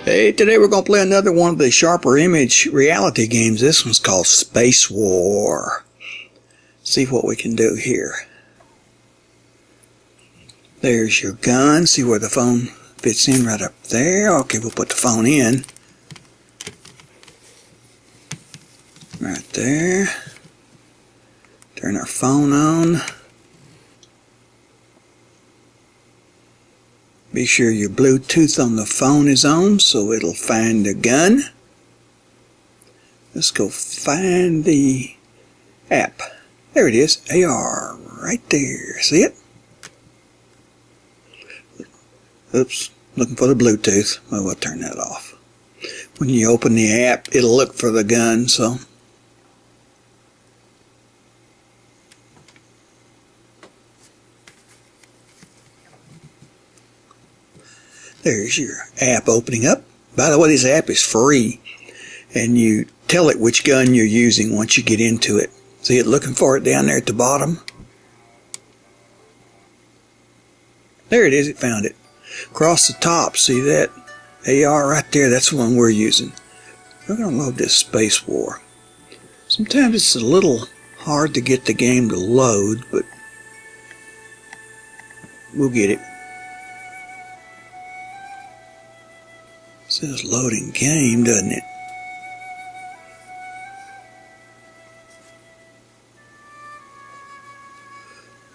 Hey, today we're going to play another one of the sharper image reality games. This one's called Space War. See what we can do here. There's your gun. See where the phone fits in right up there. Okay, we'll put the phone in. Right there. Turn our phone on. Be sure your Bluetooth on the phone is on so it'll find the gun. Let's go find the app. There it is. AR. Right there. See it? Oops. Looking for the Bluetooth. Well, we'll turn that off. When you open the app, it'll look for the gun, so. There's your app opening up. By the way, this app is free. And you tell it which gun you're using once you get into it. See it looking for it down there at the bottom? There it is. It found it. Across the top, see that AR right there? That's the one we're using. We're going to load this Space War. Sometimes it's a little hard to get the game to load, but we'll get it. It says loading game, doesn't it?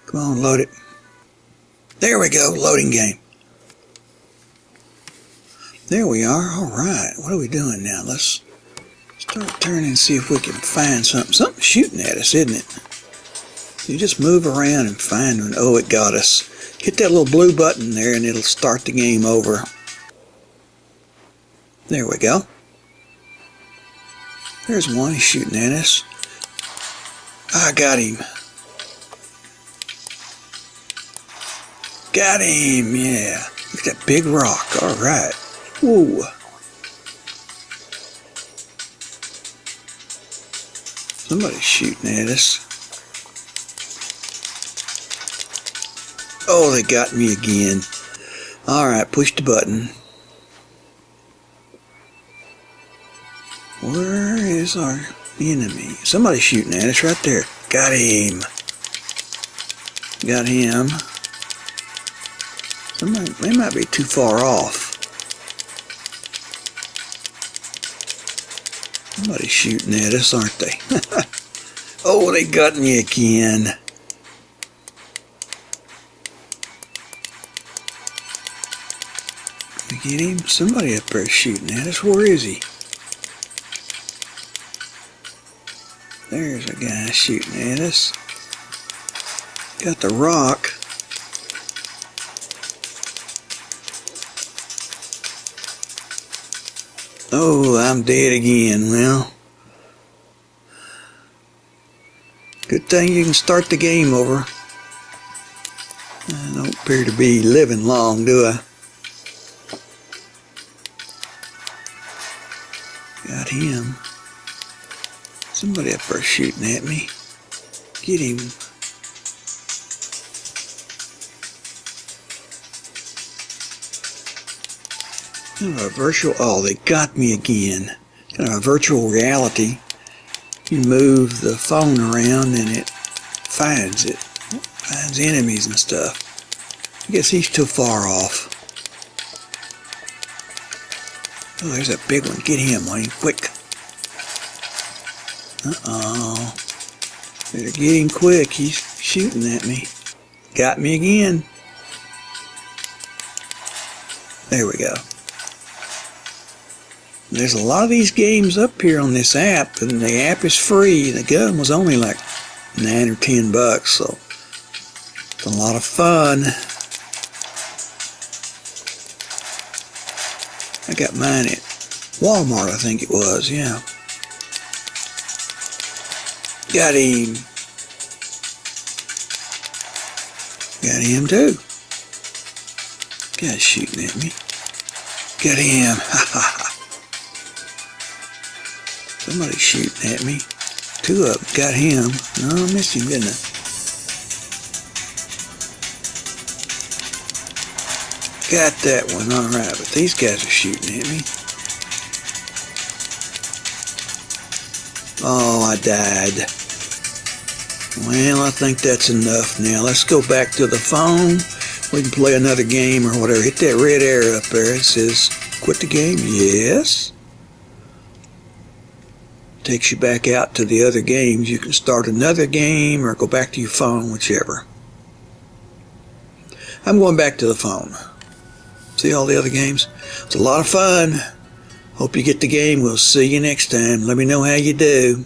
Come on, load it. There we go, loading game. There we are. All right, what are we doing now? Let's start turning and see if we can find something. Something's shooting at us, isn't it? You just move around and find one. Oh, it got us. Hit that little blue button there and it'll start the game over. There we go. There's one. He's shooting at us. I got him. Got him, yeah. Look at that big rock. All right. Whoa. Somebody's shooting at us. Oh, they got me again. All right, push the button. Where is our enemy? Somebody's shooting at us right there. Got him. Got him. They might be too far off. Somebody's shooting at us, aren't they? Oh, they got me again. Did we get him? Somebody up there shooting at us. Where is he? There's a guy shooting at us. Got the rock. Oh, I'm dead again. Well, good thing you can start the game over. I don't appear to be living long, do I? Got him. Somebody up there shooting at me. Get him. Kind of a virtual, oh, they got me again. Kind of a virtual reality. You move the phone around and it finds it. Finds enemies and stuff. I guess he's too far off. Oh, there's a big one. Get him, Wayne, quick. Uh-oh. Better get him quick. He's shooting at me. Got me again. There we go. There's a lot of these games up here on this app, and the app is free. The gun was only like $9 or $10, so it's a lot of fun. I got mine at Walmart, I think it was, yeah. Got him. Got him too. Guy's shooting at me. Got him. Ha ha ha. Somebody's shooting at me. Two of them. Got him. No, I missed him, didn't I? Got that one. Alright, but these guys are shooting at me. Oh, I died. Well, I think that's enough now. Let's go back to the phone. We can play another game or whatever. Hit that red arrow up there. It says, quit the game. Yes. Takes you back out to the other games. You can start another game or go back to your phone, whichever. I'm going back to the phone. See all the other games? It's a lot of fun. Hope you get the game. We'll see you next time. Let me know how you do.